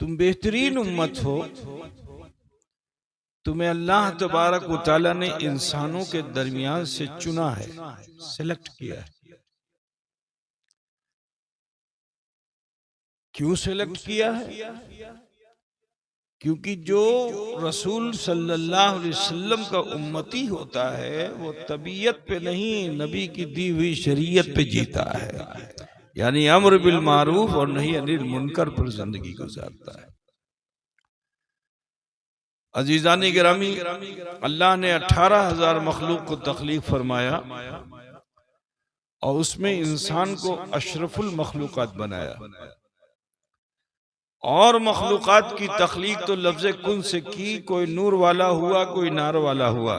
तुम बेहतरीन उम्मत हो। तुम्हें अल्लाह तबारक व तआला ने इंसानों के दरमियान से चुना है, सिलेक्ट किया है। क्यों सिलेक्ट किया है? क्योंकि जो रसूल सल्लल्लाहु अलैहि वसल्लम का उम्मती होता है वो तबीयत पे नहीं, नबी की दी हुई शरीयत पे जीता है, यानी अम्र बिल मारूफ और नही अनिल मुनकर पर जिंदगी गुजारता है। अजीजानी गिरामी, अल्लाह ने 18,000 मखलूक को तख्लीक फरमाया और उसमें इंसान को अशरफुल मखलूकात बनाया। और मखलूकात की तख्लीक तो लफ्ज़ कुन से की, कोई नूर वाला हुआ, कोई नार वाला हुआ।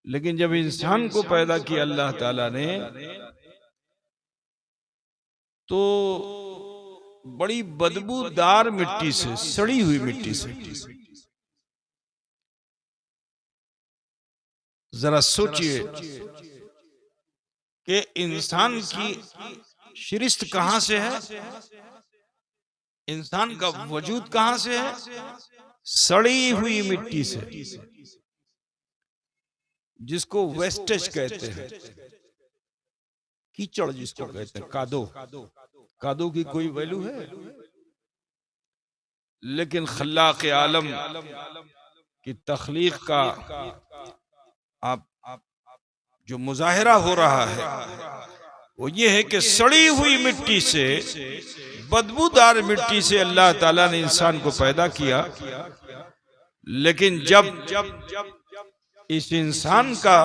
लेकिन जब इंसान को पैदा किया अल्लाह ताला ने, तो बड़ी बदबूदार मिट्टी से, सड़ी हुई मिट्टी से। जरा सोचिए कि इंसान की शिरिस्त कहां से है, इंसान का वजूद कहां से है? सड़ी हुई मिट्टी से, जिसको वेस्टेज कहते हैं, कीचड़ जिसको कहते हैं, कादो। कादो की कोई वैल्यू है? लेकिन खल्लाक आलम की तख्लीक का आप जो मुजाहिरा हो रहा है वो ये है कि सड़ी हुई मिट्टी से, बदबूदार मिट्टी से अल्लाह ताला ने इंसान को पैदा किया। लेकिन जब इस इंसान का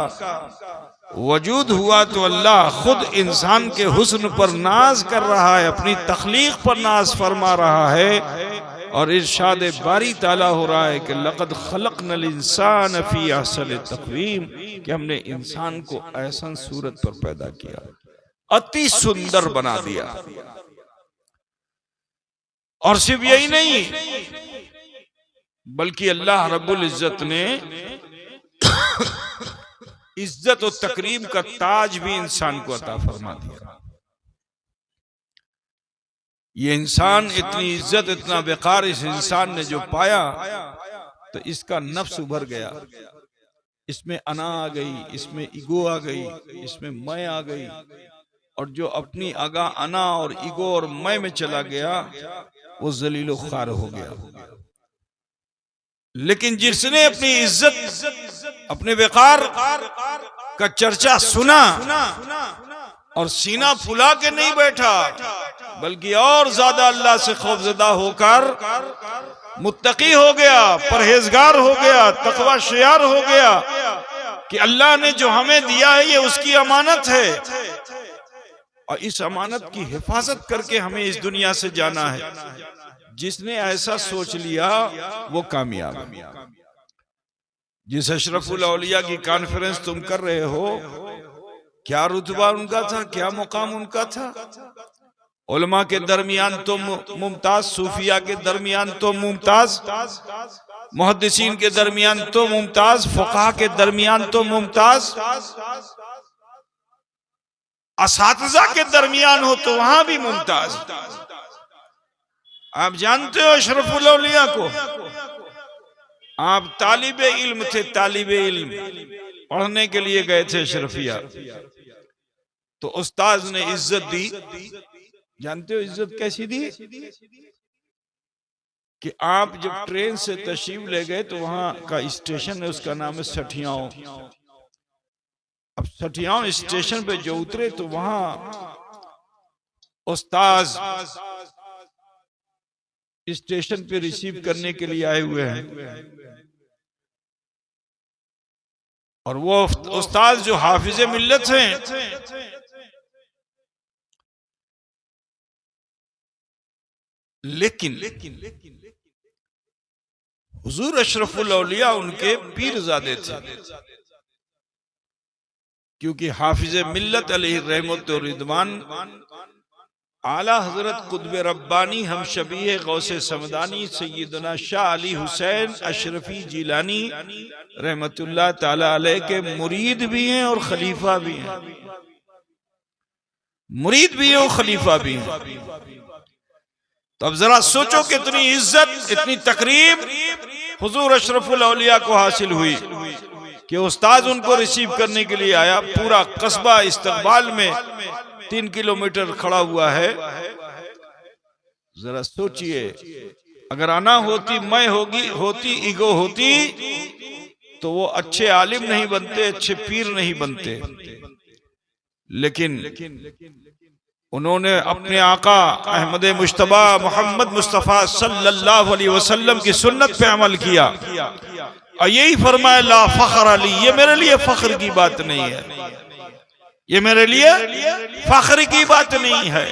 वजूद हुआ तो अल्लाह खुद इंसान के हुस्न पर नाज कर रहा है, अपनी तख्लीक पर नाज फरमा रहा है। और इरशाद बारी ताला हो रहा है कि लक़द खलक़नल इंसान फी अहसन तक़वीम, कि हमने इंसान को ऐसा सूरत पर पैदा किया, अति सुंदर बना दिया। और सिर्फ यही नहीं, बल्कि अल्लाह रब्बुल इज्जत ने इज्जत और तकरीम का ताज भी इंसान को अता फरमा दिया। ये इंसान इतनी इज्जत, इतना वक़ार इस इंसान ने जो पाया, तो इसका नफ्स उभर गया, इसमें अना आ गई, इसमें ईगो आ गई, इसमें मैं आ गई। और जो अपनी अगा अना और ईगो और मैं में चला गया वो जलीलो ख़ार हो गया। लेकिन जिसने अपनी इज्जत, अपने वक़ार का चर्चा सुना और सीना फुला के नहीं बैठा, बल्कि और ज्यादा अल्लाह से खौफज़दा होकर मुत्तकी हो गया, परहेजगार हो गया, तकवा शियार हो गया कि अल्लाह ने जो हमें दिया है ये उसकी अमानत है और इस अमानत की हिफाजत करके हमें इस दुनिया से जाना है। जिसने ऐसा सोच लिया वो कामयाब है। जिस अशरफुल औलिया की कॉन्फ्रेंस तुम कर रहे हो, क्या रुतबा उनका था, क्या मुकाम उनका था? उलमा के दरमियान तो मुमताज, सूफिया के दरमियान तो मुमताज, मुहद्दिसीन के दरमियान तो मुमताज, फुक़हा के दरमियान तो मुमताज, असातिज़ा के दरमियान हो तो वहां भी मुमताज। आप जानते हो अशरफुल औलिया को, आप तालिबे इल्म थे, तालिबे इल्म पढ़ने के लिए गए थे शरफिया, तो उस्ताद ने इज्जत दी। जानते हो इज्जत कैसी दी? कि आप जब ट्रेन से तशरीफ ले गए तो वहां का स्टेशन है, उसका नाम है सठियाओं। अब सठियाओं स्टेशन पे जो उतरे तो वहां उस्ताद स्टेशन पे रिसीव करने के लिए आए हुए हैं। और वो उस्ताद जो हाफिज़े मिल्लत हैं, लेकिन हुजूर अशरफुल औलिया उनके पीरजादे थे, क्योंकि हाफिज़े मिल्लत अलैहि रहमत व रिदवान आला हजरत कुतुब रब्बानी हम शबीह गौसे समदानी सैयदना शाह अली हुसैन अशरफी जिलानी रहमतुल्लाह ताला अलैह के मुरीद भी हैं और खलीफा भी हैं। मुरीद भी हैं और खलीफा भी हैं। तो अब जरा सोचो कितनी इज्जत, इतनी तकरीम हुजूर अशरफुल औलिया को हासिल हुई कि उस्ताद उनको रिसीव करने के लिए आया। पूरा कस्बा इस्तकबाल में 3 किलोमीटर खड़ा हुआ है। जरा सोचिए, अगर आना होती, मैं होती, ईगो होती, तो वो अच्छे आलिम नहीं बनते, अच्छे पीर नहीं बनते। लेकिन उन्होंने अपने आका अहमद मुश्तबा मोहम्मद मुस्तफ़ा सल्लल्लाहु अलैहि वसल्लम की सुन्नत पे अमल किया और यही फरमाया, ला फख्र अली, ये मेरे लिए फख्र की बात नहीं है, ये मेरे लिए फख्र की बात नहीं है।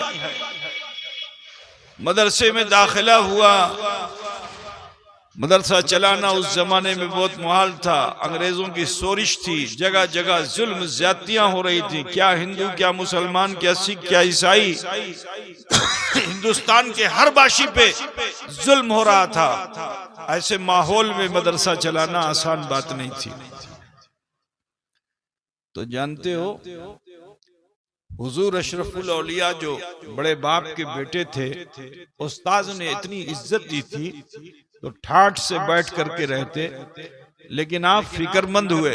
मदरसे में दाखिला हुआ। मदरसा चलाना उस जमाने में बहुत मुहाल था, अंग्रेजों की सोरिश थी, जगह जगह जुल्म ज्यादतियां हो रही थी। क्या हिंदू, क्या मुसलमान, क्या सिख, क्या ईसाई, हिंदुस्तान के हर बाशी पे जुल्म हो रहा था। ऐसे माहौल में मदरसा चलाना आसान बात नहीं थी। तो जानते हो, हुजूर अशरफुल औलिया जो बड़े बाप के बेटे थे, उस्ताद ने इतनी इज्जत दी थी तो ठाठ से बैठ करके रहते। लेकिन आप फिक्रमंद हुए,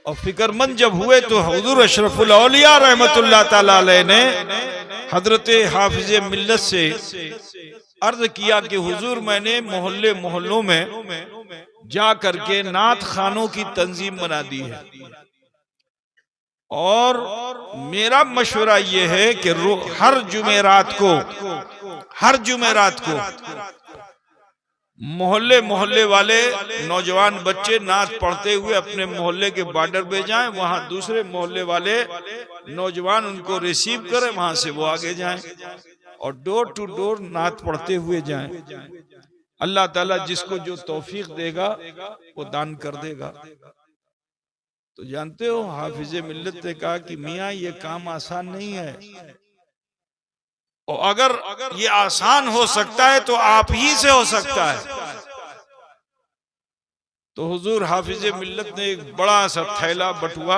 और फिक्रमंद जब हुए तो हुजूर अशरफुल औलिया रहमतुल्लाह ताला अलैह ने हजरत हाफिज मिल्लत से अर्ज किया कि हुजूर, मैंने मोहल्ले मोहल्लों में जा करके नात खानों की तंजीम बना दी है, और मेरा मशवरा यह है कि हर जुमेरात को मोहल्ले मोहल्ले वाले नौजवान बच्चे नात पढ़ते हुए अपने मोहल्ले के बॉर्डर पे जाएं, वहां दूसरे मोहल्ले वाले नौजवान उनको रिसीव करें, वहां से वो आगे जाएं, और डोर टू डोर नात पढ़ते हुए जाएं। अल्लाह ताला जिसको जो तौफीक देगा वो दान कर देगा। तो जानते हो, हाफिज मिल्लत ने कहा कि मियाँ, ये काम आसान नहीं है, और अगर ये आसान हो सकता है तो आप ही से हो सकता है। तो हुजूर हाफिज मिल्लत ने एक बड़ा सा थैला बटुआ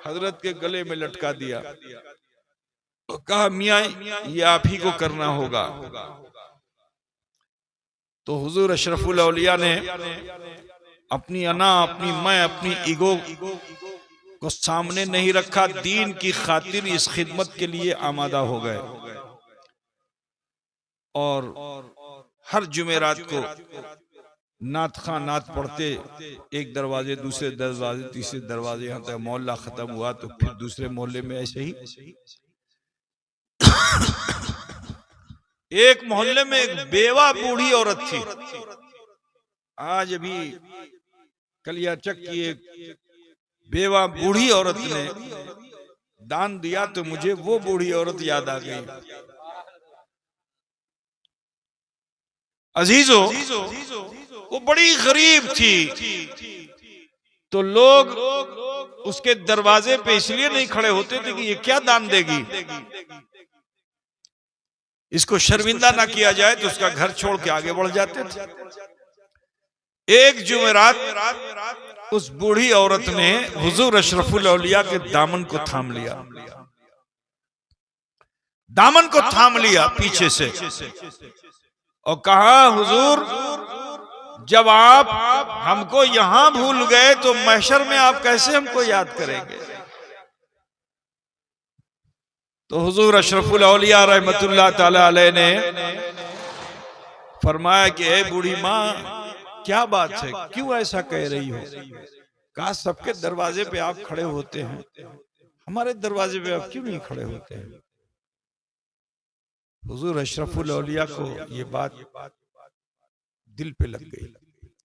हजरत के गले में लटका दिया, तो कहा, मियाँ, ये आप ही को करना होगा। तो हुजूर अशरफुल औलिया ने अपनी अना, अपनी मैं, अपनी ईगो को सामने नहीं रखा, दीन की खातिर इस खिदमत के लिए आमादा हो गए। और हर जुमेरात को नात खां नात पढ़ते, एक दरवाजे, दूसरे दरवाजे, तीसरे दरवाजे, यहाँ तक मोहल्ला खत्म हुआ तो फिर दूसरे मोहल्ले में ऐसे ही। एक मोहल्ले में एक बेवा बूढ़ी औरत थी। आज अभी कलियाचक की एक बेवा बूढ़ी औरत ने दान दिया तो मुझे वो बूढ़ी औरत याद आ गई। अजीजो, वो बड़ी गरीब थी, तो लोग उसके दरवाजे पे इसलिए नहीं खड़े होते थे कि ये क्या दान देगी, इसको शर्मिंदा ना किया जाए, तो उसका घर छोड़ के आगे बढ़ जाते थे। एक जुमेरात उस बूढ़ी औरत ने हुजूर अशरफुल औलिया के दामन को थाम लिया, दामन को थाम लिया पीछे से, और कहा, हुजूर, जब आप हमको यहां भूल गए तो महशर में आप कैसे हमको याद करेंगे। तो हुजूर अशरफुल औलिया रहमतुल्लाह ताला अलैह ने फरमाया कि ए बूढ़ी माँ, क्या बात है, क्यों ऐसा कह रही हो? कहा, सबके दरवाजे पे आप खड़े होते हैं, हमारे दरवाजे पे आप क्यों नहीं खड़े होते हैं? हुजूर अशरफुल औलिया को ये बात दिल पे लग गई।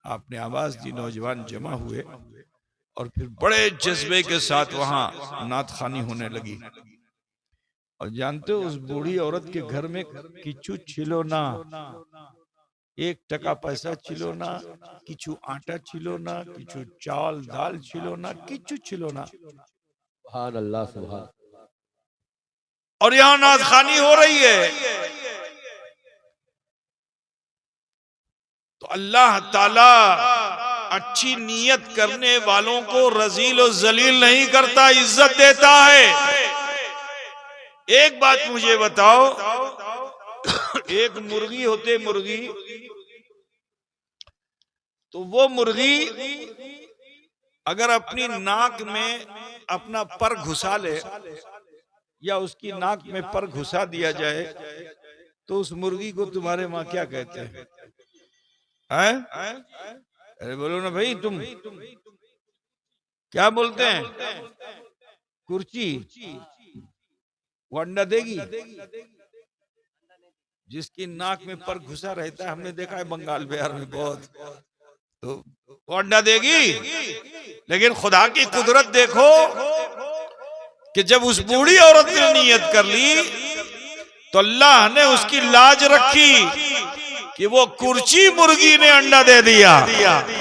आपने आवाज दी, नौजवान जमा हुए, और फिर बड़े जज्बे के साथ वहां नात खानी होने लगी। और जानते हो, उस बूढ़ी औरत के घर में किचु छिलो ना, 1 टका पैसा छिलो ना, किचु आटा छिलो ना, किचु चावल दाल छिलो ना, किचु छिलो ना। सुभान अल्लाह, सुभान। और यहां नात खानी हो रही है। तो अल्लाह ताला अच्छी नीयत करने वालों को रजील और जलील नहीं करता, इज्जत देता है। एक बात मुझे बताओ, एक मुर्गी होते मुर्गी, तो वो मुर्गी अगर अपनी नाक में अपना पर घुसा ले या उसकी नाक में पर घुसा दिया जाए तो उस मुर्गी को तुम्हारे माँ क्या कहते हैं? अरे बोलो ना भाई, तुम क्या बोलते हैं? कुर्ची। वो अंडा देगी? जिसकी नाक में पर घुसा रहता है, हमने देखा है बंगाल बिहार में बहुत, तो वो अंडा देगी। लेकिन खुदा की कुदरत देखो कि जब उस बूढ़ी औरत ने नियत कर ली तो अल्लाह ने उसकी लाज रखी कि वो कुर्ची मुर्गी ने अंडा दे दिया।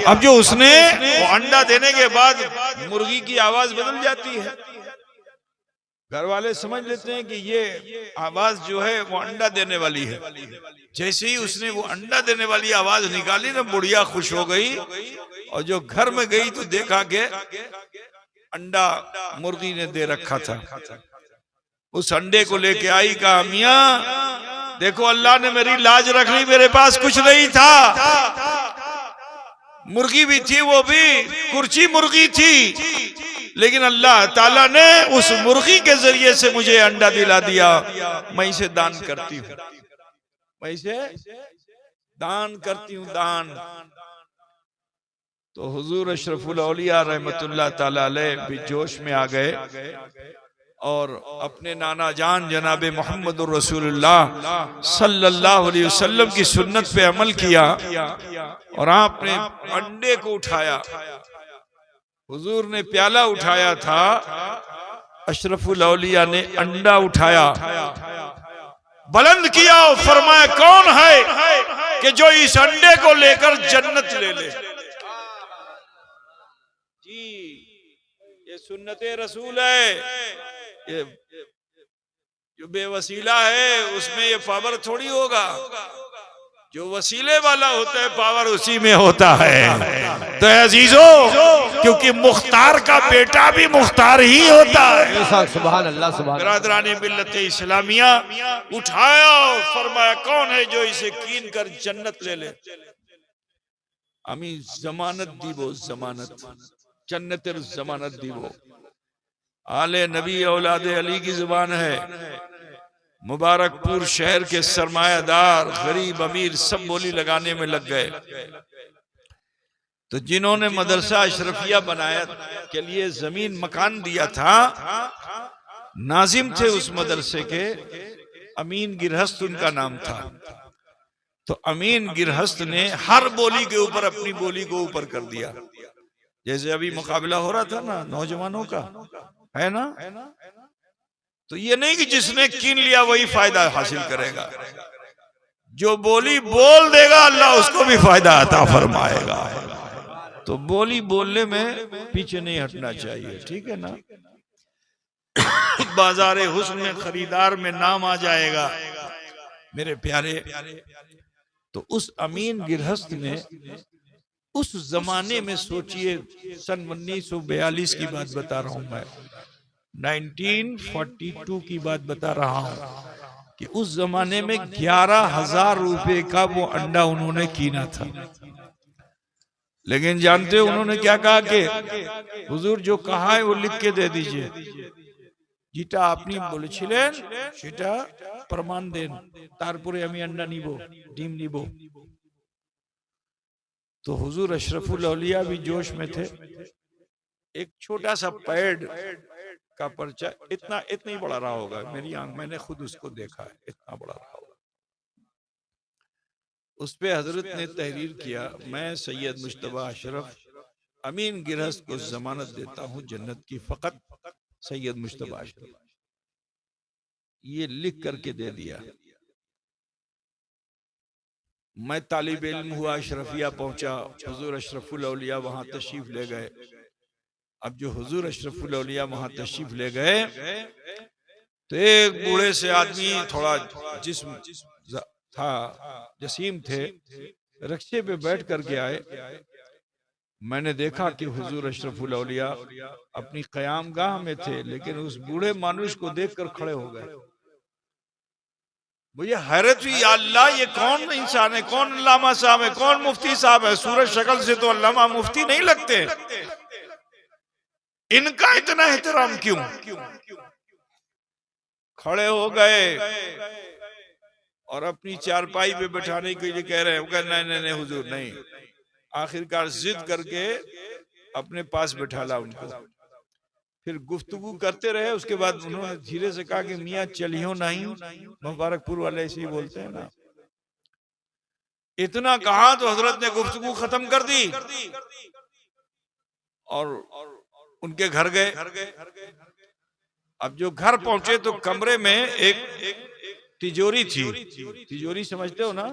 अब जो उसने वो अंडा देने के बाद मुर्गी की आवाज बदल जाती है, घर वाले समझ लेते हैं कि ये आवाज जो है वो अंडा देने वाली है। जैसे ही उसने वो अंडा देने वाली आवाज निकाली ना, बुढ़िया खुश हो गई और जो घर में गई तो देखा कि अंडा मुर्गी ने दे रखा था। उस अंडे को लेके आई, कहा मियां देखो अल्लाह ने मेरी लाज रख ली, मेरे पास कुछ नहीं था, मुर्गी भी थी, वो भी कुर्ची मुर्गी थी, लेकिन अल्लाह ताला ने उस मुर्गी के जरिए से मुझे अंडा दिला दिया। मैं इसे दान करती हूँ, मैं इसे दान करती हूँ, दान। तो हुजूर अशरफुल औलिया रहमतुल्लाह ताला अलैह भी जोश में आ गए और अपने नाना जान जनाबे मोहम्मदुर रसूलुल्लाह सल्लल्लाहु अलैहि वसल्लम की सुन्नत पे अमल किया और आपने अंडे को उठाया। हुजूर ने प्याला उठाया था, अशरफुल औलिया ने अंडा उठाया, बुलंद किया और फरमाया कौन है कि जो इस अंडे को लेकर जन्नत ले ले। जी ये सुन्नते रसूल है, ये जो बेवसीला है उसमें ये पावर थोड़ी होगा, जो वसीले वाला होता है पावर उसी में होता है। तो अजीजों, क्योंकि मुख्तार का बेटा भी मुख्तार ही होता है। सुभान अल्लाह, सुभान अल्लाह। बिरादरानी मिल्लत इस्लामिया उठाया और फरमाया कौन है जो इसे कीन कर जन्नत ले ले। अमी जमानत दीबो, जमानत जन्नतेर जमानत दीबो। आले नबी औलादे अली की जुबान है। मुबारकपुर शहर के सरमायादार गरीब अमीर सब बोली लगाने में लग गए। तो जिन्होंने मदरसा अशरफिया बनाया के लिए जमीन मकान दिया था, नाजिम थे उस मदरसे के, अमीन गिरहस्त उनका नाम था। तो अमीन गिरहस्त ने हर बोली के ऊपर अपनी बोली को ऊपर कर दिया। जैसे अभी मुकाबला हो रहा था ना नौजवानों का, है ना, तो ये नहीं कि जिसने कीन लिया वही फायदा हासिल करेगा, जो बोली बोल देगा अल्लाह उसको भी फायदा अता फरमाएगा। तो बोली बोलने में पीछे नहीं हटना चाहिए, ठीक है ना। बाजारे हुस्न में खरीदार में नाम आ जाएगा मेरे प्यारे। तो उस अमीन गिरहस्त ने उस जमाने में, सोचिए सन 1942 की बात बता रहा हूं मैं, 1942 की बात बता रहा हूं कि उस जमाने में 11,000 रुपए का वो अंडा उन्होंने कीना था। लेकिन जानते हो उन्होंने क्या कहा कि हुजूर जो कहा है वो लिख के दे दीजिए, যেটা আপনি বলেছিলেন সেটা प्रमाण देन, তারপরে আমি अंडा নিব, ডিম নিব। तो हुजूर अशरफुल औलिया भी जोश में थे। एक छोटा सा पैड का पर्चा इतना ही बड़ा रहा होगा, मेरी आंख, मैंने खुद उसको देखा है, इतना बड़ा रहा होगा। उस पे हजरत ने तहरीर किया, मैं सैयद मुश्तबा अशरफ अमीन गिरहस्त को जमानत देता हूं जन्नत की, फकत सैयद मुश्तबा अशरफ। ये लिख करके दे दिया। मैं तालिब इल्म हुआ, अशरफिया पहुंचा, हुजूर अशरफुल औलिया वहां तशरीफ ले गए। अब जो हुजूर अशरफुल औलिया वहां तशरीफ ले गए तो एक बूढ़े से आदमी, थोड़ा जिस्म था, जसीम थे, रिक्शे पे बैठ करके आए। मैंने देखा कि हुजूर अशरफुल औलिया अपनी क़यामगाह में थे, लेकिन उस बूढ़े मानुष को देखकर खड़े हो गए। मुझे हैरत हुई, या अल्लाह ये कौन इंसान है, कौन अल्लामा साहब है, कौन मुफ्ती साहब है। सूरज शक्ल से तो अल्लामा मुफ्ती नहीं लगते, इनका इतना एहतराम क्यों। खड़े हो गए और अपनी चारपाई पे बैठाने के लिए कह रहे हैं, नहीं नहीं नहीं हुजूर नहीं। आखिरकार जिद करके अपने पास बैठाला उनको। फिर गुफ्तगू करते रहे। उसके बाद उन्होंने धीरे से कहा कि मियाँ चलियो नहीं, मुबारकपुर वाले ऐसे ही बोलते हैं ना। इतना कहा तो हजरत ने गुफ्तगू खत्म कर दी और उनके घर गए। अब जो घर पहुंचे तो कमरे में एक तिजोरी थी। तिजोरी समझते हो ना,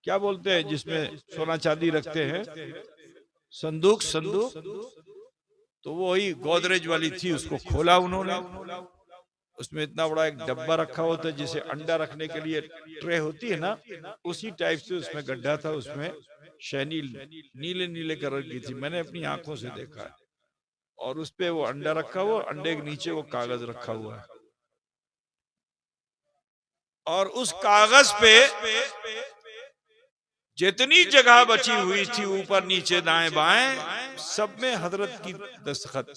क्या बोलते हैं जिसमें सोना चांदी रखते हैं, संदूक। तो वो वही गोदरेज वाली थी। उसको खोला उन्होंने, उसमें इतना बड़ा एक डब्बा रखा होता है जिसे अंडा रखने के लिए ट्रे होती है ना, उसी टाइप से उसमें गड्ढा था। उसमें शैनी नीले नीले कलर की थी, मैंने अपनी आंखों से देखा है। और उस पे वो अंडा रखा हुआ, अंडे के नीचे वो कागज रखा हुआ है। और उस कागज पे जितनी जगह बची हुई थी, ऊपर नीचे दाएं बाएं, सब में हजरत की दस्तखत।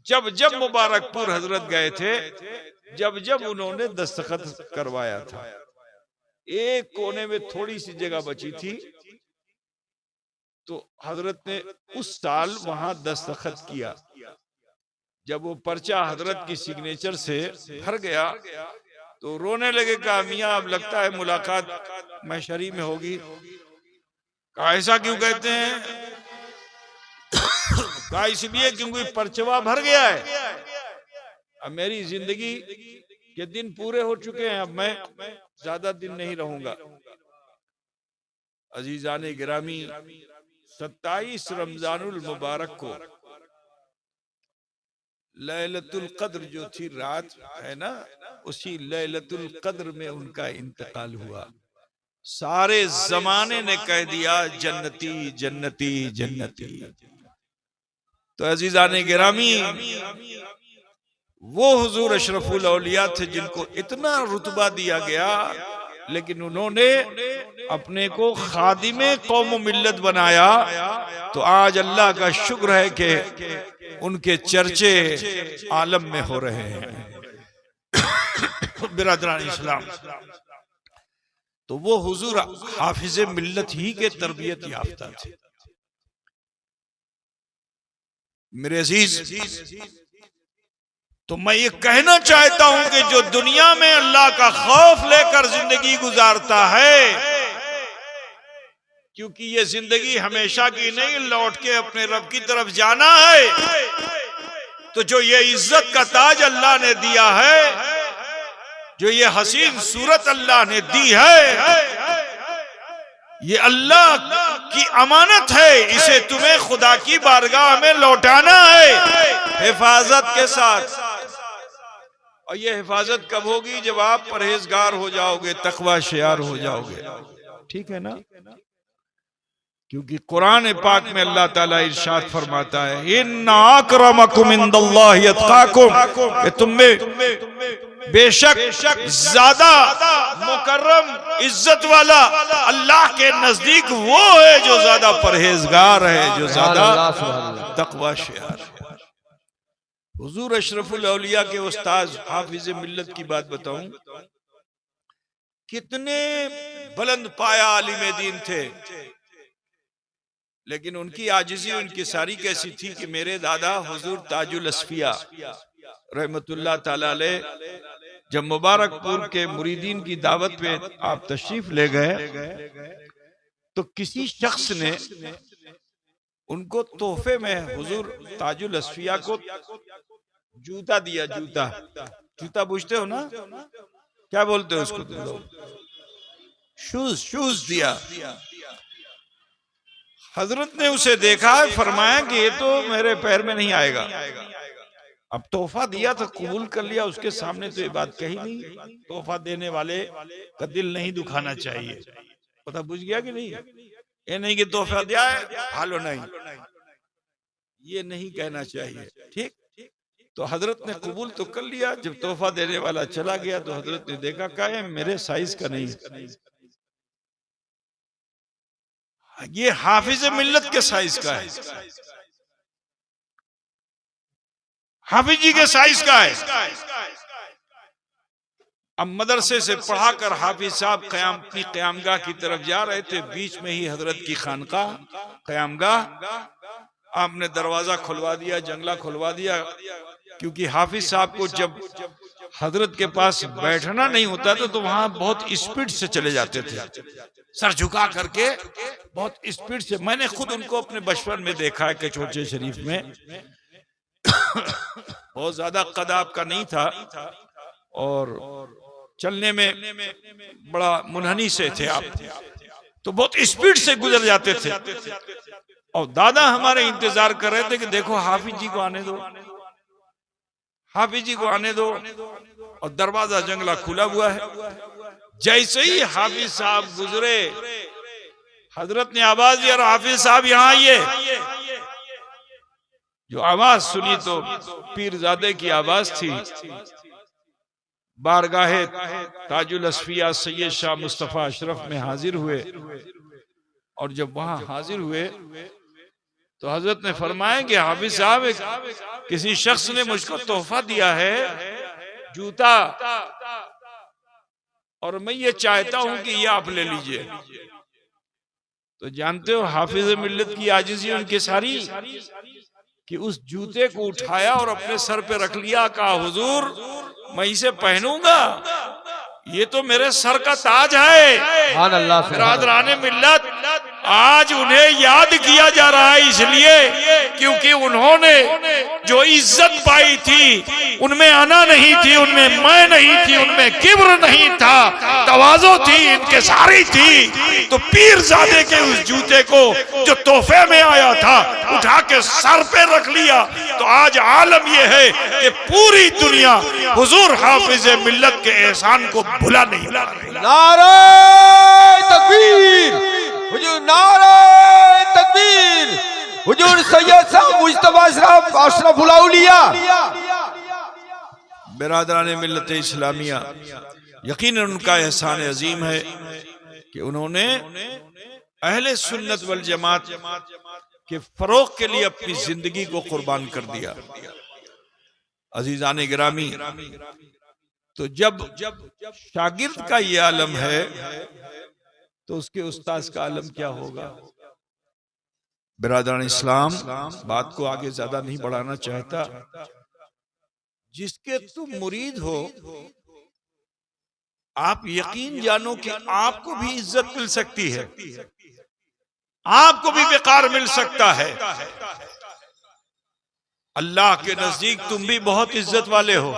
जब जब मुबारकपुर हजरत गए थे, जब जब उन्होंने दस्तखत करवाया था। एक कोने में थोड़ी सी जगह बची थी, तो हजरत ने उस साल वहां दस्तखत किया। जब वो पर्चा हजरत की सिग्नेचर से भर गया तो रोने लगे। कहा मियाँ अब लगता है मुलाकात महशरी में होगी। कहा ऐसा क्यों कहते हैं? कहा इसलिए क्योंकि पर्चवा भर गया है। अब मेरी जिंदगी के दिन पूरे हो चुके हैं, अब मैं ज्यादा दिन नहीं रहूंगा। अजीजाने गिरामी, 27 रमजानुल मुबारक को लैलतुल कद्र जो थी रात है ना, उसी लैलतुल कद्र में उनका इंतकाल हुआ। सारे जमाने ने कह दिया जन्नती जन्नती जन्नती। तो अजीजाने गिरामी, वो हुजूर अशरफुल औलिया थे जिनको इतना रुतबा दिया गया, लेकिन उन्होंने अपने को खादिमे कौम मिल्लत बनाया। तो आज अल्लाह का शुक्र है कि उनके चर्चे आलम में हो रहे हैं। बिरादरान इस्लाम, तो वो हुजूर हाफिज मिल्लत ही के तरबियत याफ्ता थे। मेरे अजीज, तो मैं ये कहना चाहता हूं कि जो दुनिया में अल्लाह का खौफ लेकर जिंदगी गुजारता है, क्योंकि ये जिंदगी हमेशा की नहीं, लौट के अपने रब की तरफ जाना है। तो जो ये इज्जत का ताज अल्लाह ने दिया है, जो ये हसीन सूरत अल्लाह ने दी है, ये अल्लाह की अमानत है। इसे तुम्हें खुदा की बारगाह में लौटाना है हिफाजत के साथ। और ये हिफाजत कब होगी? जब आप परहेजगार हो जाओगे, तकवा शियार हो जाओगे। ठीक है ना? क्योंकि कुरान पाक में अल्लाह ताला इरशाद फरमाता है, इन्ना अक्रमकुम इंदल्लाहि अत्काकुम, कि तुम में बेशक ज्यादा मुकर्रम इज्जत वाला अल्लाह के नजदीक वो है जो ज्यादा परहेजगार है, जो ज्यादा तकवा शियार है। हुजूर अशरफुल औलिया के उस्ताद हाफिज मिल्लत की बात बताऊं, कितने बुलंद पाया आलिम दीन थे, लेकिन उनकी आजिज़ी, उनकी सारी कैसी थी कि मेरे दादा हुजूर ताजुल असफिया रहमतुल्लाह ताला अलैह जब मुबारकपुर के मुरीदीन की दावत पे आप तशरीफ ले गए, तो किसी शख्स ने उनको तोहफे में हुजूर ताजुल असफिया को जूता दिया। जूता पूछते हो ना, क्या बोलते हो उसको? शूज दिया। हजरत ने उसे देखा, फरमाया कि ये तो मेरे पैर में नहीं आएगा। अब तोहफा दिया तो कबूल कर लिया, उसके सामने तो ये बात कही नहीं। तोहफा देने वाले का दिल नहीं दुखाना चाहिए। पता बुझ गया कि नहीं? ये नहीं कि तोहफा दिया है हालो नहीं, ये नहीं कहना चाहिए। ठीक, तो हजरत ने कबूल तो कर लिया। जब तोहफा देने वाला चला गया तो हजरत ने देखा क्या मेरे साइज का नहीं, ये हाफिज मिल्लत के साइज का है, हाफिज जी के साइज का है। अब मदरसे से पढ़ाकर हाफिज साहब अपनी क़यामगाह की तरफ जा रहे थे। बीच में ही हजरत की खानकाह क़यामगाह, आपने दरवाजा खुलवा दिया, जंगला खुलवा दिया, क्योंकि हाफिज साहब को जब हजरत के पास बैठना नहीं होता था तो वहां बहुत स्पीड से चले जाते थे, सर झुका करके बहुत स्पीड से। मैंने खुद उनको अपने बचपन में देखा है कचौचे शरीफ में। बहुत ज्यादा कद आपका नहीं था और चलने में बड़ा मुनहनी से थे आप, तो बहुत स्पीड से गुजर जाते थे। और दादा हमारे इंतजार कर रहे थे कि देखो हाफिज जी को आने दो, हाफिज जी को आने दो। और दरवाजा जंगला खुला हुआ है। जैसे ही हाफिज साहब गुजरे, हजरत ने आवाज दिया, हाफिज साहब यहाँ आइए। जो आवाज सुनी तो पीरजादे की आवाज थी। बारगाहे ताजुल असफिया सैयद शाह मुस्तफा अशरफ में हाजिर हुए। और जब वहां हाजिर हुए तो हजरत ने फरमाया कि हाफिज साहब, किसी शख्स ने मुझको तोहफा दिया है जूता, और मैं ये चाहता हूं कि ये आप ले लीजिए। तो जानते हो हाफिज मिल्लत की आजिज़ी उनकी सारी, कि उस जूते को उठाया और अपने सर पे रख लिया। कहा हुजूर मैं इसे पहनूंगा, ये तो मेरे सर का ताज है। बिरादराने मिल्लत, आज उन्हें याद किया जा रहा है इसलिए क्योंकि उन्होंने जो इज्जत पाई थी उनमें अना नहीं थी, उनमें मैं नहीं थी, उनमें किब्र नहीं था, तवाज़ो थी, इनकिसारी थी। तो पीरजादे के उस जूते को जो तोहफे में आया था उठा के सर पे रख लिया। तो आज आलम यह है कि पूरी दुनिया हुजूर हाफिज मिल्लत के एहसान को भुला नहीं पा रही। नारे तकबीर, हुजूर नारे तकबीर, हुजूर सैयद साहब मुस्तफा अशरफुल औलिया। बिरादरान मिल्लत इस्लामिया, यकीनन उनका एहसान अजीम है कि उन्होंने अहले सुन्नत वल जमात के फरोग के लिए अपनी जिंदगी को कुर्बान कर दिया। अजीजान गिरामी, तो जब शागिर्द का ये आलम है तो उसके उस्ताद का आलम क्या होगा। बिरादरान इस्लाम, बात को आगे ज्यादा नहीं बढ़ाना चाहता। जिसके तुम मुरीद हो, आप यकीन जानो कि आपको भी इज्जत मिल सकती है, आपको भी वक़ार मिल सकता है। अल्लाह के नजदीक तुम भी बहुत इज्जत वाले हो,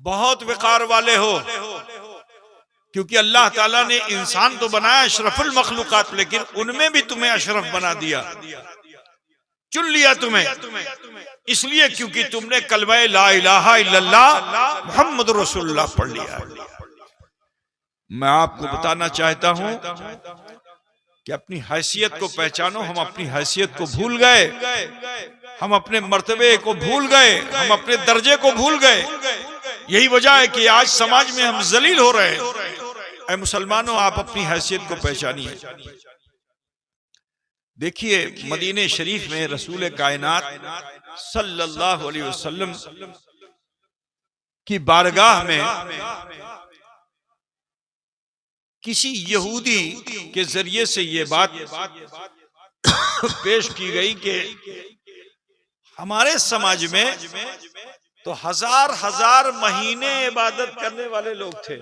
बहुत वक़ार वाले हो, क्योंकि अल्लाह ताला ने इंसान तो बनाया अशरफुल मखलूकात, लेकिन उनमें भी तुम्हें अशरफ बना दिया, चुन लिया तुम्हें, इसलिए क्योंकि तुमने कलमा ला इलाहा इल्लल्लाह मुहम्मद रसूलुल्लाह पढ़ लिया। मैं आपको बताना चाहता हूं कि अपनी हैसियत को पहचानो। हम अपनी हैसियत को भूल गए, हम अपने मर्तबे को भूल गए, हम अपने दर्जे को भूल गए। यही वजह है कि आज समाज में हम जलील हो रहे हैं। ऐ मुसलमानों, आप अपनी हैसियत को पहचानिए। देखिए मदीने शरीफ में रसूल कायनात सल्लल्लाहु अलैहि वसल्लम की बारगाह में किसी यहूदी के जरिए से ये बात पेश की गई कि हमारे समाज में तो हजार हजार महीने इबादत करने वाले लोग थे,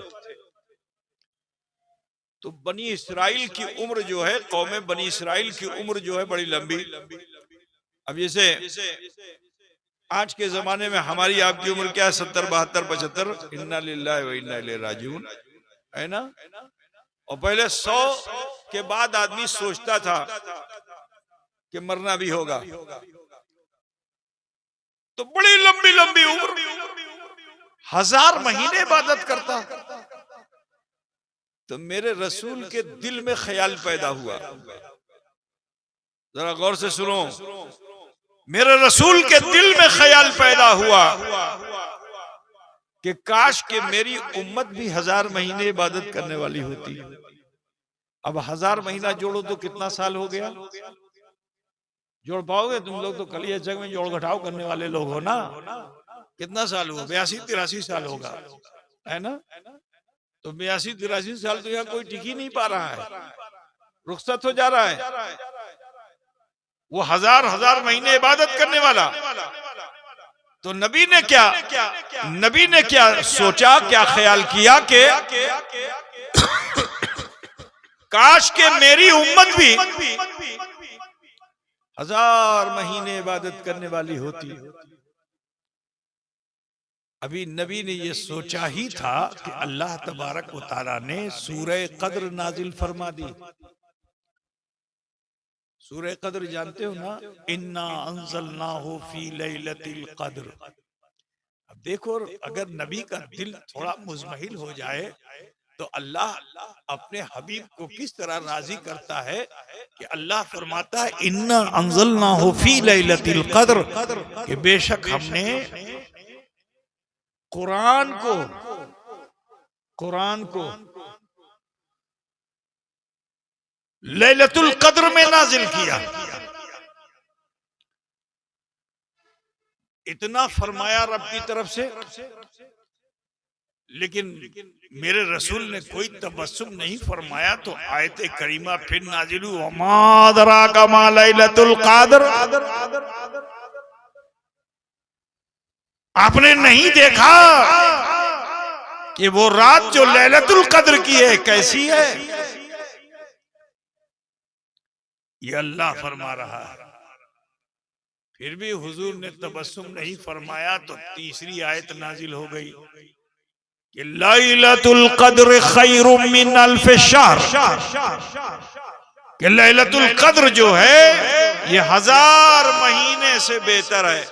तो बनी इसराइल की उम्र जो है, कौमे बनी इसराइल की उम्र जो है बड़ी लंबी। अब जैसे आज के जमाने में हमारी आपकी उम्र क्या है, 70, 72, 75, इन्ना लिल्लाहि व इन्ना इलैहि राजिऊन, है ना। और पहले 100 के बाद आदमी सोचता था कि मरना भी होगा, तो बड़ी लंबी लंबी उम्र, 1000 महीने इबादत करता। तो मेरे रसूल के दिल में ख्याल पैदा हुआ, जरा गौर से सुनो। मेरे रसूल के दिल में ख्याल पैदा हुआ कि काश के मेरी उम्मत भी 1000 महीने इबादत करने वाली होती। अब 1000 महीना जोड़ो तो कितना साल हो गया? जोड़ पाओगे तुम लोग? तो कलिया जग में जोड़ घटाव करने वाले लोग हो ना। कितना साल हुआ? 82-83 साल होगा, है ना? तो 82-83 साल तो यहाँ कोई टिक ही नहीं पा रहा है, रुखसत हो जा रहा है। वो 1000 महीने इबादत करने वाला। तो नबी ने क्या सोचा, क्या ख्याल किया कि काश के मेरी उम्मत भी 1000 महीने इबादत करने वाली होती। अभी नबी ने ये सोचा ही था कि अल्लाह तबारक व तआला ने सूरह कद्र नाजिल फरमा दी। सूरह कद्र जानते हो ना? इन्ना अंज़लनाहु फी लैलतिल कद्र। अब देखो, अगर नबी का दिल थोड़ा मुज़महिल हो जाए तो अल्लाह अपने हबीब को किस तरह राजी करता है कि अल्लाह फरमाता है इन्ना अंज़लनाहु फी लैलतिल कद्र, कि बेशक हमने कुरान को लैलतुल कद्र में नाजिल किया। इतना फरमाया रब की तरफ से, लेकिन मेरे रसूल ने कोई तबस्सुम नहीं फरमाया। तो आयत करीमा फिर नाजिल हुई, वमा अदराका मा लैलतुल कद्र। आपने नहीं देखा कि वो रात जो लैलतुल कद्र की है कैसी है? ये अल्लाह फरमा रहा है। फिर भी हुजूर ने तबस्सुम नहीं फरमाया तो तीसरी आयत नाजिल हो गई कि लैलतुल कद्र खैरुम मिन अल्फ शहर, कि लैलतुल कद्र जो है ये 1000 महीने से बेहतर है।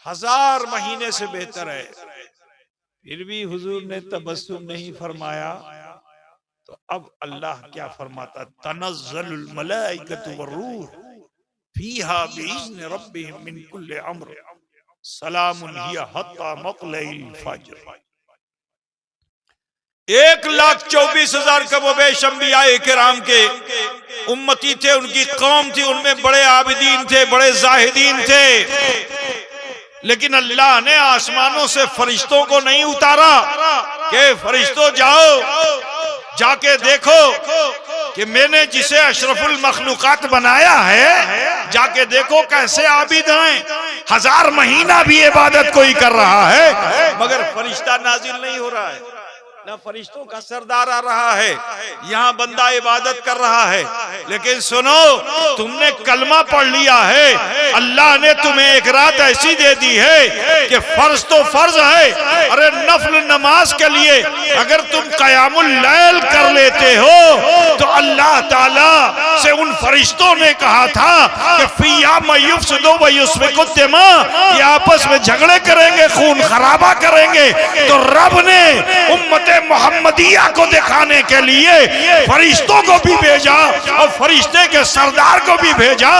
1000 महीने से बेहतर है। फिर भी हुजूर ने तबस्सुम नहीं फरमाया। तो अब अल्लाह क्या फरमाता, तनज़्ज़लुल मलाइकतु वर्रूह फीहा बिइज़्नि रब्बिहिम मिन कुल्लि अम्र सलामुन हिया हत्ता मत्लइल फज्र। 1,24,000 कबोबेश अंबियाए किराम के उम्मती थे, उनकी कौम थी, उनमें बड़े आबिदीन थे, बड़े जाहिदीन थे। लेकिन अल्लाह ने आसमानों से फरिश्तों को नहीं उतारा कि फरिश्तों जाओ जाके देखो कि मैंने जिसे अशरफुल मखलूकात बनाया है, जाके देखो कैसे आबिद हैं। 1000 महीना भी इबादत कोई कर रहा है मगर फरिश्ता नाजिल नहीं हो रहा है, ना फरिश्तों का सरदार आ रहा है। यहाँ बंदा इबादत कर रहा है। लेकिन सुनो, तुमने कलमा पढ़ लिया है, अल्लाह ने तुम्हें एक रात ऐसी दे दी है कि फर्ज तो फर्ज है। अरे नफल नमाज के लिए अगर तुम कयामुल लैल कर लेते हो तो अल्लाह ताला से उन फरिश्तों ने कहा था कि फिया मयुफ्सिदु व युस्फिकु दिमा, ये आपस में झगड़े करेंगे, खून खराबा करेंगे। तो रब ने उम्मत मोहम्मदिया को दिखाने के लिए फरिश्तों को भी भेजा और फरिश्ते के सरदार को भी भेजा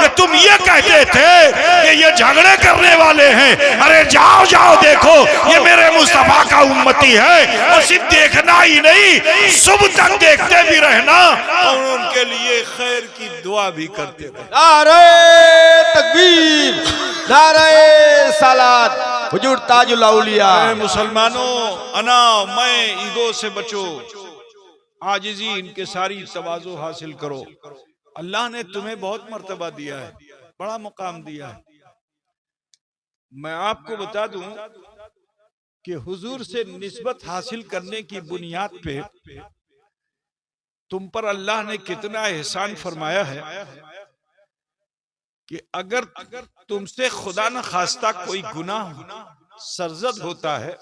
कि तुम ये कहते थे कि ये झगड़े करने वाले हैं, अरे जाओ जाओ देखो ये मेरे मुस्तफा का उम्मती है। और सिर्फ देखना ही नहीं, सुबह तक देखते भी रहना और उनके लिए खैर की दुआ भी करते रहना। नारे तकबीर, नारे सलात, हुजूर ताजुल औलिया। मुसलमानों, अना मैं ईगो से बचो, आजिजी इनके सारी तवाज़ु हासिल करो। अल्लाह ने तुम्हें बहुत मर्तबा दिया है, बड़ा मुकाम दिया है। मैं आपको बता दूं कि हुजूर से निस्बत हासिल करने की बुनियाद पे तुम पर अल्लाह ने कितना एहसान फरमाया है कि अगर तुमसे खुदा न खास्ता कोई गुनाह सरजद होता है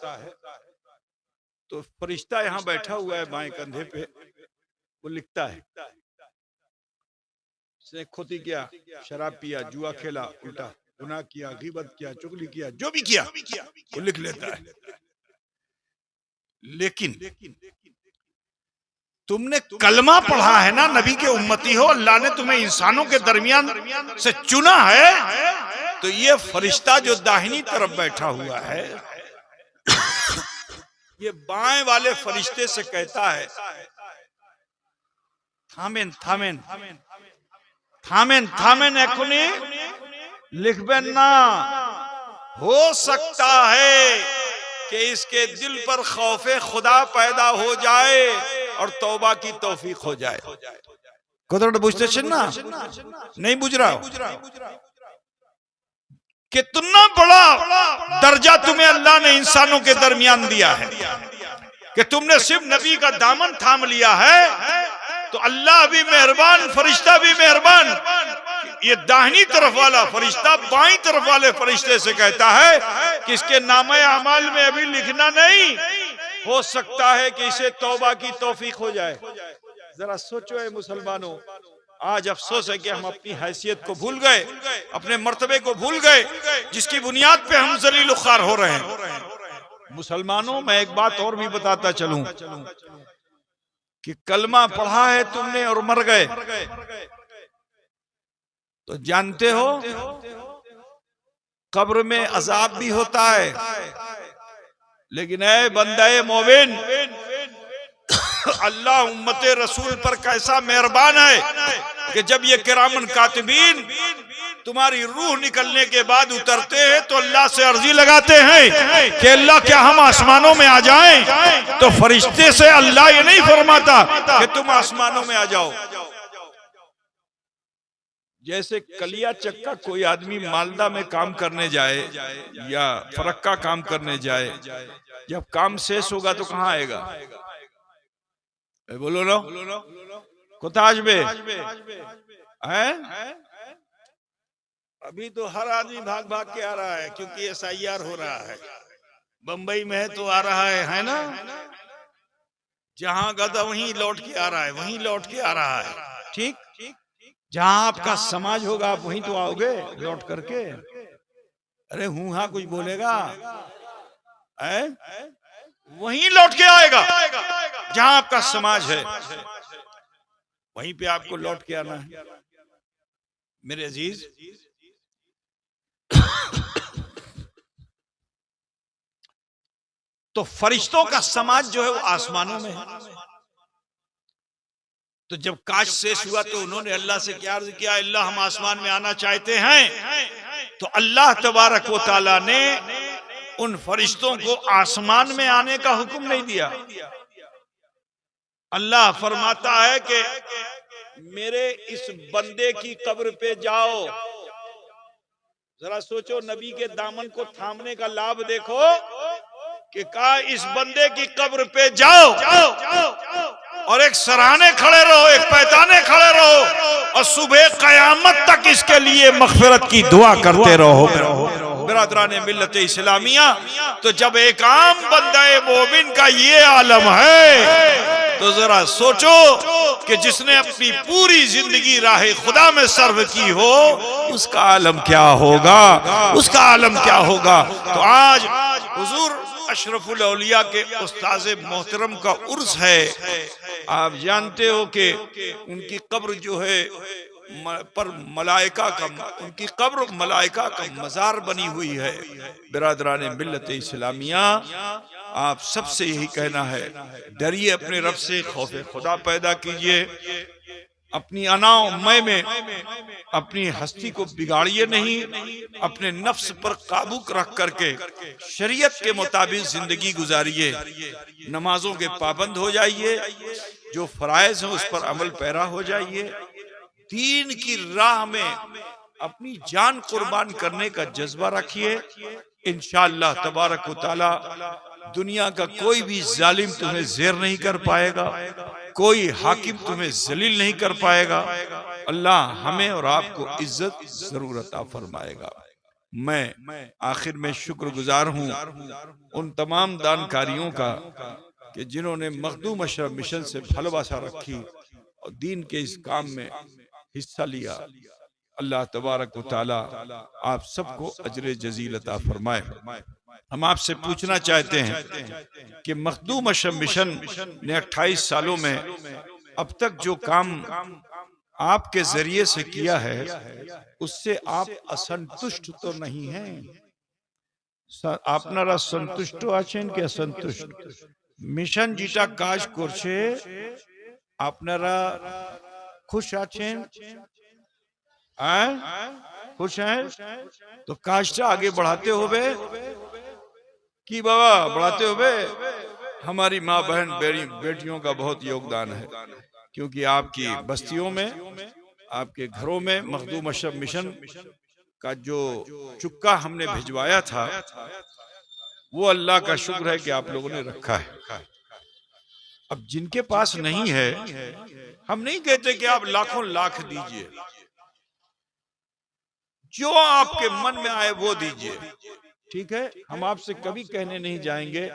तो फरिश्ता यहाँ बैठा हुआ है बाएं कंधे पे, वो लिखता है इसने खोती किया, शराब पिया, जुआ खेला, उल्टा गुनाह किया, गीबत किया, चुगली किया, जो भी किया वो लिख लेता है। लेकिन तुमने कलमा पढ़ा है ना, नबी के उम्मती हो, अल्लाह ने तुम्हें इंसानों के दरमियान से चुना है, तो ये फरिश्ता जो दाहिनी तरफ बैठा हुआ है ये बाएं वाले फरिश्ते से कहता है थामेन थामेन थामेन थामेन एखुनी लिखबेन ना, हो सकता है कि इसके दिल पर खौफे खुदा पैदा हो जाए और तौबा की तौफीक हो जाए। कदर बुझते ना, नहीं बुझ रहा हो? कितना बड़ा दर्जा तुम्हें अल्लाह ने इंसानों के दरमियान दिया है कि तुमने सिर्फ नबी का दामन थाम लिया है, तो अल्लाह भी मेहरबान, फरिश्ता भी मेहरबान। ये दाहिनी तरफ वाला फरिश्ता बाईं तरफ वाले फरिश्ते से कहता है कि इसके नामे अमाल में अभी लिखना नहीं, हो सकता है कि इसे तौबा की तौफीक हो जाए। जरा सोचो है मुसलमानों, आज अफसोस है कि हम अपनी हैसियत को भूल गए, अपने मर्तबे को भूल गए, जिसकी बुनियाद पे हम जलील ख्वार हो रहे हैं। मुसलमानों, मैं एक बात और भी बताता चलूं कि कलमा पढ़ा है तुमने और मर गए तो जानते हो कब्र में अजाब भी होता है, लेकिन ऐ बंदे मोमिन, अल्लाह उम्मते रसूल पर कैसा मेहरबान है कि जब ये किरामन कातिबीन तुम्हारी रूह निकलने के बाद उतरते हैं तो अल्लाह से अर्जी लगाते हैं कि अल्लाह क्या हम आसमानों में आ जाएं? तो फरिश्ते से अल्लाह ये नहीं फरमाता कि तुम आसमानों में आ जाओ। जैसे कलिया चक्का कोई आदमी मालदा में काम करने जाए या फरक्का काम करने जाए, जब काम शेष होगा तो कहाँ आएगा? बोलो ना, कोताज में है। अभी तो हर आदमी भाग भाग के आ रहा है क्योंकि SIR हो रहा है। बंबई में है तो आ रहा है ना, जहां गदा वहीं लौट के आ रहा है, वहीं लौट के आ रहा है। ठीक, जहां आपका समाज होगा आप वहीं तो आओगे लौट करके। अरे हूं हाँ कुछ बोलेगा है, वहीं लौट के आएगा जहां आपका समाज है, वहीं पे आपको लौट के आना है। मेरे अजीज, तो फरिश्तों का समाज जो है वो आसमानों में है। तो जब काश शेष हुआ तो उन्होंने अल्लाह से क्या अर्ज किया, अल्लाह हम आसमान में आना चाहते हैं। तो अल्लाह तबारक व तआला ने उन फरिश्तों को आसमान में आने का हुक्म नहीं दिया। अल्लाह फरमाता है कि मेरे इस बंदे की कब्र पे जाओ। जरा सोचो, नबी के दामन को थामने का लाभ देखो कि कहा इस बंदे की कब्र पे जाओ और एक सराहने खड़े रहो, एक पैताने खड़े रहो और सुबह कयामत तक इसके लिए मगफिरत की दुआ करते रहो। बिरादराने मिल्लत इस्लामिया, तो जब एक आम बंदे मोमिन का ये आलम है तो जरा सोचो कि जिसने अपनी पूरी जिंदगी राह खुदा में सर्व की हो उसका आलम क्या होगा, उसका आलम क्या होगा। तो आज हुजूर अशरफुल औलिया के उस्ताज़े मोहतरम का उर्स है। आप जानते हो कि उनकी कब्र जो है पर मलाइका का, उनकी कब्र मलाइका का मजार बनी हुई है। बिरादराने मिल्लत इस्लामिया, आप सबसे यही कहना है, डरिए अपने रब से, खौफे खुदा पैदा कीजिए, अपनी अनाव मय में अपनी हस्ती को बिगाड़िए नहीं, अपने नफ्स पर काबू रख करके शरीयत के मुताबिक जिंदगी गुजारिए, नमाजों के पाबंद हो जाइए, जो फराइज हैं उस पर अमल पैरा हो जाइए, दीन की राह में अपनी जान कुर्बान करने का जज्बा रखिए। इंशाअल्लाह तबारक व तआला दुनिया का कोई भी जालिम तुम्हें जेर नहीं कर पाएगा, कोई हाकिम तुम्हें जलील नहीं कर पाएगा। अल्लाह हमें और आपको इज्जत जरूर अता फरमाएगा। मैं आखिर में शुक्रगुजार हूँ उन तमाम दानकारियों का कि जिन्होंने मखदूम अशरफ मिशन से भालोबासा रखी और दीन के इस काम में हिस्सा लिया। अल्लाह तबारक व तआला आप सबको अजर जजील अता फरमाए। हम आपसे पूछना चाहते हैं कि मखदूम अशरफ मिशन ने 28 सालों में अब तक जो काम आपके जरिए से किया है उससे आप असंतुष्ट तो नहीं हैं? আপনারা সন্তুষ্ট আছেন কি অসন্তুষ্ট? মিশন যেটা কাজ করছে আপনারা খুশ আছেন? खुश हैं? तो काजटा आगे बढ़ाते हुए कि बाबा बढ़ाते हुए हमारी माँ बहन बेटियों का बहुत योगदान है, क्योंकि आपकी बस्तियों में, आपके घरों में मखदूम अशरफ मिशन का जो चुक्का हमने भिजवाया था वो अल्लाह का शुक्र है कि आप लोगों ने रखा है। अब जिनके पास नहीं है, हम नहीं कहते कि आप लाखों लाख दीजिए, जो आपके मन में आए वो दीजिए, ठीक है। हम आपसे कभी कहने नहीं जाएंगे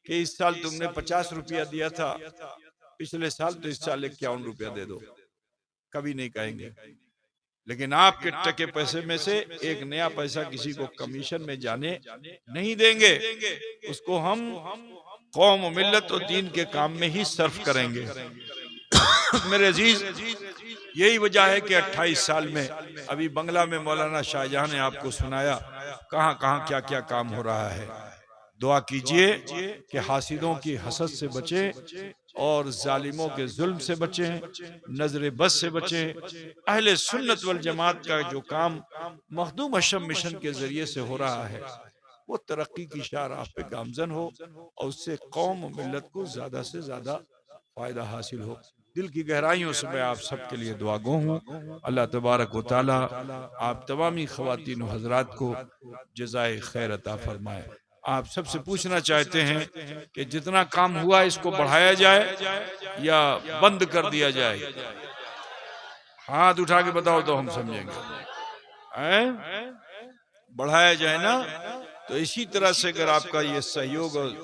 कि इस साल तुमने 50 रुपया दिया था पिछले साल, तो इस साल 51 रुपया दे दो, कभी नहीं कहेंगे। लेकिन आपके टके पैसे में से एक नया पैसा किसी को कमीशन में जाने नहीं देंगे, उसको हम कौम, मिल्लत और दीन के काम में ही सर्फ करेंगे। मेरे अजीज, यही वजह है कि 28 साल में अभी बंगला में मौलाना शाहजहां ने आपको सुनाया कहां कहां क्या क्या काम हो रहा है। दुआ कीजिए कि हासिदों की हसद से बचें और जालिमों के जुल्म से बचें, नजर बस से बचें। अहले सुन्नत वल जमात का जो काम मखदूम अशरफ मिशन के जरिए से हो रहा है वो तरक्की की शाह पे गामजन हो और उससे कौम और मिल्लत को ज्यादा से ज्यादा फायदा हासिल हो। दिल की गहराइयों से मैं आप सबके लिए दुआ गो हूँ। अल्लाह तबारक व तआला आप तमामी ख़वातीन व हज़रात को जज़ाए खैर अता फरमाए। आप सबसे पूछना चाहते हैं कि जितना काम हुआ इसको बढ़ाया जाए या बंद कर दिया जाए? हाथ उठा के बताओ तो हम समझेंगे। बढ़ाया जाए ना, तो इसी तरह से अगर आपका ये सहयोग और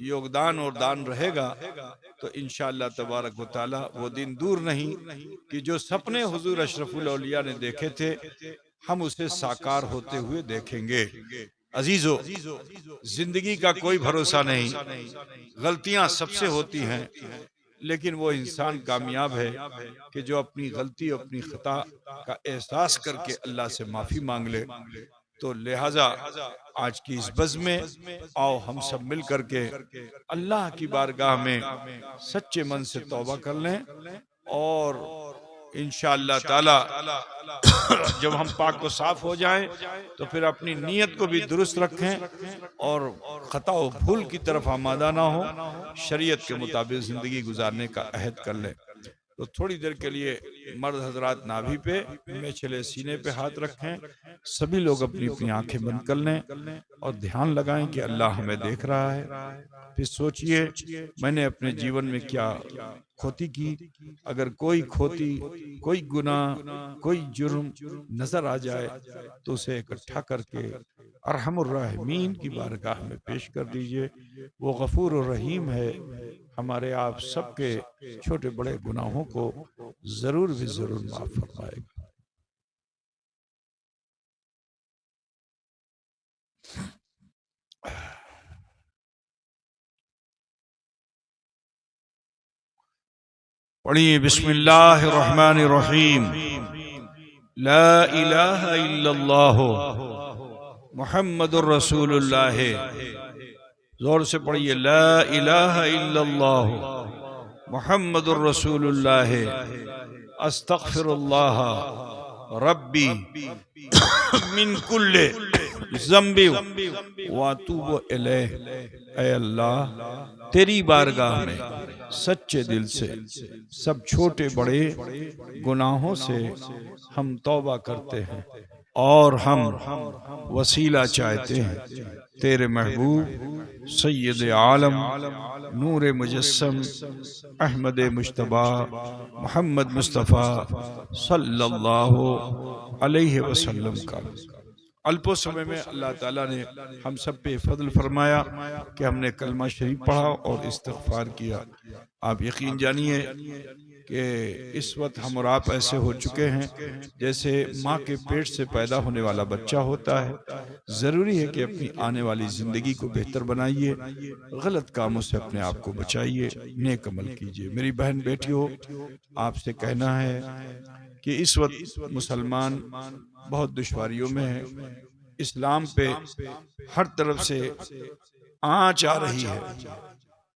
योगदान और दान रहेगा तो इंशाअल्लाह तबारक व तआला वो दिन दूर नहीं कि जो सपने हुजूर अशरफुल औलिया ने देखे थे हम उसे साकार होते हुए देखेंगे। अजीजों, जिंदगी का कोई भरोसा नहीं, गलतियां सबसे होती हैं, लेकिन वो इंसान कामयाब है कि जो अपनी गलती, अपनी खता का एहसास करके अल्लाह से माफी मांग ले। तो लिहाजा आज की इस बज़ में आओ हम सब मिल करके अल्लाह की बारगाह में सच्चे मन से तौबा कर लें और इंशाअल्लाह ताला जब हम पाक को साफ हो जाएं तो फिर अपनी नीयत को भी दुरुस्त रखें और खता व भूल की तरफ आमादा ना हो, शरीयत के मुताबिक जिंदगी गुजारने का अहद कर लें। तो थोड़ी देर के लिए मर्द हजरात नाभि पे, मेछले सीने पे हाथ रखें, सभी लोग अपनी अपनी आंखें बंद कर लें और ध्यान लगाएं कि अल्लाह हमें देख रहा है। फिर सोचिए मैंने अपने जीवन में क्या खोती की। अगर कोई खोती, कोई गुनाह, कोई जुर्म नजर आ जाए तो उसे इकट्ठा करके अरहमुर राहिमीन की बारगाह में पेश कर दीजिए। वो गफूर और रहीम है, हमारे आप सबके छोटे बड़े गुनाहों को जरूर भी जरूर माफ फरमाएगा। पढ़िए बिस्मिल्लाहिर्रहमानिर्रहीम। ला इलाहा इल्लल्लाह मुहम्मदुर रसूलुल्लाह। जोर से पढ़िए, ला इलाहा इल्लल्लाह मुहम्मदुर रसूलुल्लाह। अस्तगफिरुल्लाह रब्बी मिन कुल्ले ज़ंबी व अतूबु इलैह। ऐ अल्लाह तेरी बारगाह में सच्चे दिल से सब छोटे बड़े गुनाहों से हम तौबा करते हैं और हम वसीला चाहते हैं तेरे महबूब सैयद आलम नूर मुजस्सम अहमद मुश्तबा मोहम्मद मुस्तफ़ा सल्लल्लाहु अलैहि वसल्लम का। अल्पो समय में अल्लाह ताला ने हम सब पे फजल फरमाया कि हमने कलमा शरीफ पढ़ा और इस्तिग़फ़ार किया। आप यकीन जानिए कि इस वक्त हम और आप ऐसे हो चुके हैं जैसे माँ के पेट से पैदा होने वाला बच्चा होता है। ज़रूरी है कि अपनी आने वाली ज़िंदगी को बेहतर बनाइए, गलत कामों से अपने आप को बचाइए, नेक अमल कीजिए। मेरी बहन बेटियों, आपसे कहना है कि इस वक्त मुसलमान बहुत दुश्वारियों में है। इस्लाम पे हर तरफ से आँच आ रही है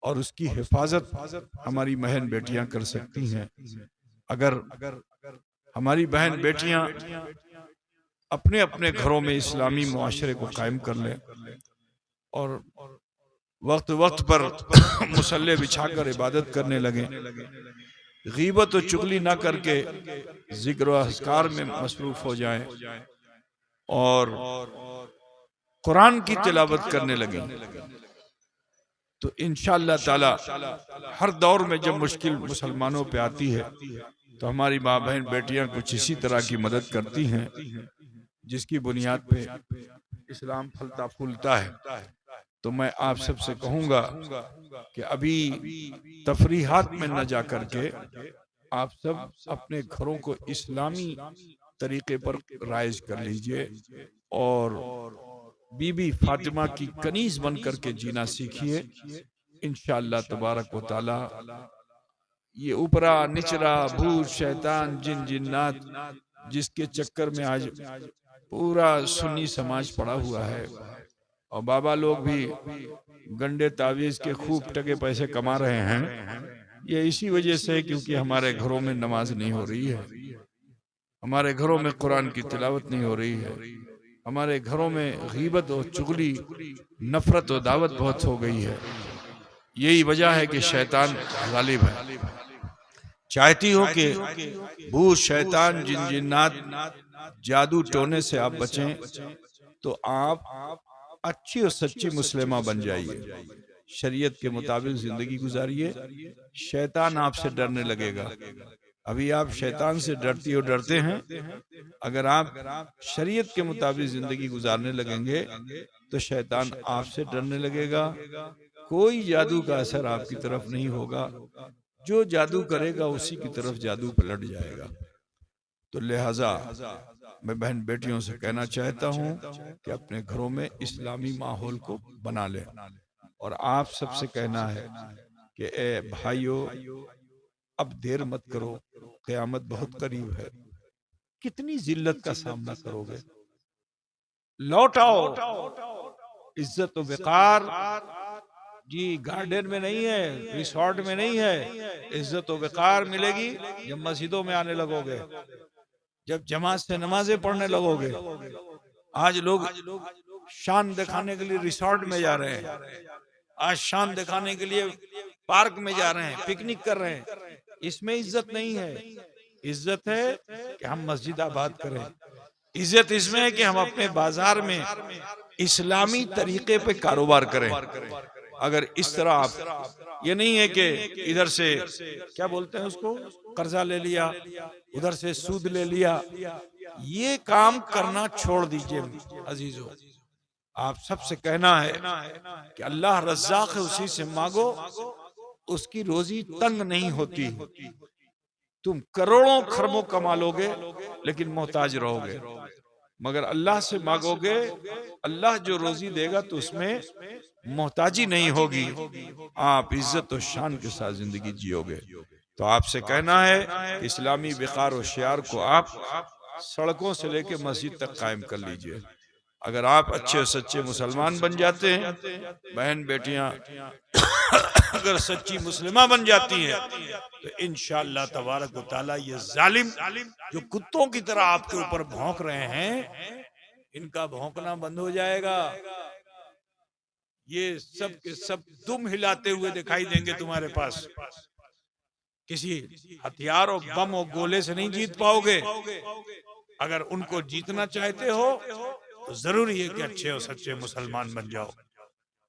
और उसकी हिफाजत हमारी बहन बेटियां कर सकती हैं। अगर हमारी बहन बेटियां अपने अपने घरों में इस्लामी मुआशरे को कायम कर लें और वक्त वक्त पर मुसल्ले बिछाकर इबादत करने लगें, गीबत और चुगली ना करके जिक्र व अस्कार में मसरूफ हो जाएं और कुरान की तिलावत करने लगें, तो इंशाअल्लाह ताला हर दौर में जब मुश्किल मुसलमानों पे आती है तो हमारी माँ बहन बेटियां कुछ इसी तरह की मदद करती हैं जिसकी बुनियाद पे इस्लाम फलता फूलता है। तो मैं आप सबसे कहूंगा कि अभी तफरीहात में न जा करके आप सब अपने घरों को इस्लामी तरीके पर राइज कर लीजिए और बीबी फातिमा की कनीज बन करके जीना सीखिए। इंशाअल्लाह तबारक व तआला ये ऊपरा निचरा भूत शैतान जिन जिन्नात जिसके चक्कर में आज पूरा सुन्नी समाज पड़ा हुआ है और बाबा लोग भी गंडे तावीज के खूब टके पैसे कमा रहे हैं, ये इसी वजह से क्योंकि हमारे घरों में नमाज नहीं हो रही है, हमारे घरों में कुरान की तिलावत नहीं हो रही है, हमारे घरों में गीबत और चुगली नफरत और दावत बहुत हो गई है। यही वजह है कि शैतान गालिब है। चाहती हो कि भूत शैतान जिन जिन्नात जादू टोने से आप बचें तो आप अच्छी और सच्ची मुस्लिमा बन जाइए, शरीयत के मुताबिक जिंदगी गुजारिए, शैतान आपसे डरने लगेगा। अभी आप शैतान से डरती और डरते हैं, अगर आप शरीयत के मुताबिक जिंदगी गुजारने लगेंगे तो शैतान आपसे डरने लगेगा। कोई जादू का असर आपकी तरफ नहीं होगा, जो जादू करेगा उसी की तरफ जादू पलट जाएगा। तो लिहाजा मैं बहन बेटियों से कहना चाहता हूं कि अपने घरों में इस्लामी माहौल को बना लें और आप सबसे कहना है कि ए भाइयों, अब देर मत करो, क़यामत बहुत करीब है। कितनी जिल्लत का सामना करोगे? लौट आओ। इज्जत और वक़ार जी गार्डन में नहीं है, रिसोर्ट में नहीं है। इज्जत और वक़ार मिलेगी जब मस्जिदों में आने लगोगे, जब जमात से नमाजें पढ़ने लगोगे। आज लोग शान दिखाने के लिए रिसोर्ट में जा रहे हैं, आज शान दिखाने के लिए पार्क में जा रहे हैं, पिकनिक कर रहे हैं। इसमें इज्जत नहीं है। इज्जत है कि हम मस्जिद आबाद करें, इज्जत इसमें है कि हम अपने बाजार में इस्लामी तरीके पे कारोबार करें। अगर इस तरह आप, ये नहीं है कि इधर से क्या बोलते हैं उसको, कर्जा ले लिया, उधर से सूद ले लिया, ये काम करना छोड़ दीजिए अजीजों। आप सबसे कहना है कि अल्लाह रज़्ज़ाक़ है, उसी से मांगो, उसकी रोजी तंग नहीं होती। तुम करोड़ों खरबों कमा लोगे लेकिन मोहताज रहोगे, मगर अल्लाह से मांगोगे, अल्लाह जो रोजी देगा तो उसमें मोहताजी नहीं होगी, आप इज्जत और शान के साथ जिंदगी जियोगे। तो आपसे कहना है कि इस्लामी विकार और शियार को आप सड़कों से लेकर मस्जिद तक कायम कर लीजिए। अगर आप अच्छे और सच्चे मुसलमान बन जाते हैं, बहन बेटियां अगर सच्ची मुस्लिमा बन जाती हैं, तो इंशाअल्लाह तबारक व तआला ये जालिम जो कुत्तों की तरह आपके ऊपर भौंक रहे हैं, इनका भौंकना बंद हो जाएगा। ये सब के सब दुम हिलाते हुए दिखाई देंगे तुम्हारे पास। किसी हथियार और बम और गोले से नहीं जीत पाओगे। अगर उनको जीतना चाहते हो तो जरूरी है कि अच्छे और सच्चे मुसलमान बन जाओ।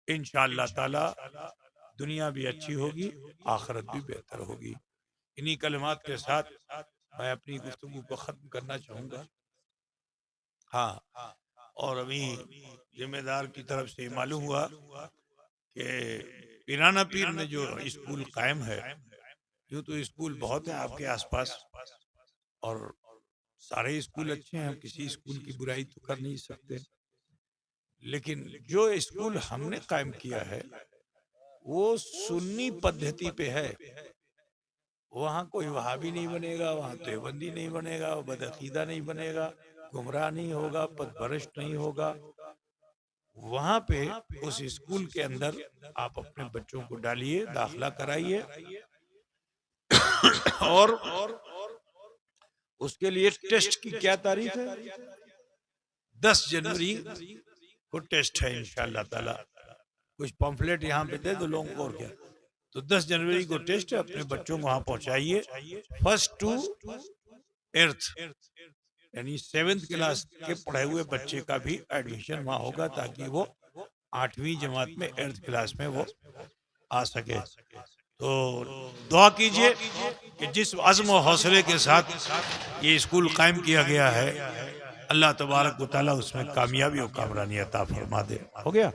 इंशाअल्लाह ताला दुनिया भी अच्छी होगी, आखिरत भी बेहतर होगी। इन्हीं कलिमात के साथ मैं अपनी गुफ्तगू को खत्म करना चाहूंगा। हाँ, और अभी जिम्मेदार की तरफ से मालूम हुआ कि पिराना पीर में जो स्कूल कायम है, यूँ तो स्कूल बहुत है आपके आसपास और सारे स्कूल अच्छे हैं, हम किसी स्कूल की बुराई तो कर नहीं सकते, लेकिन जो स्कूल हमने कायम किया है वो सुन्नी पद्धति पे है। वहाँ कोई वहाबी नहीं बनेगा, वहाँ देवबंदी नहीं बनेगा, बदअकीदा नहीं बनेगा, गुमराह नहीं होगा, पथभ्रष्ट नहीं होगा। वहाँ पे उस स्कूल के अंदर आप अपने बच्चों को डालिए, दाखिला कराइए और उसके लिए टेस्ट की क्या तारीख है? 10 जनवरी को टेस्ट है इंशाअल्लाह ताला। कुछ पम्फलेट यहाँ पे दे दो लोगों को और क्या। तो 10 जनवरी को टेस्ट है, अपने बच्चों को वहां पहुंचाइए। 1st to 8th यानी 7th क्लास के पढ़े हुए बच्चे का भी एडमिशन वहां होगा ताकि वो 8वीं जमात में 8th क्लास में वो आ सके। तो दुआ कीजिए कि जिस अज़्म और हौसले के साथ ये स्कूल कायम किया गया है, अल्लाह तबारक व तआला उसमें कामयाबी और कामरानी अता फरमा दे। हो गया।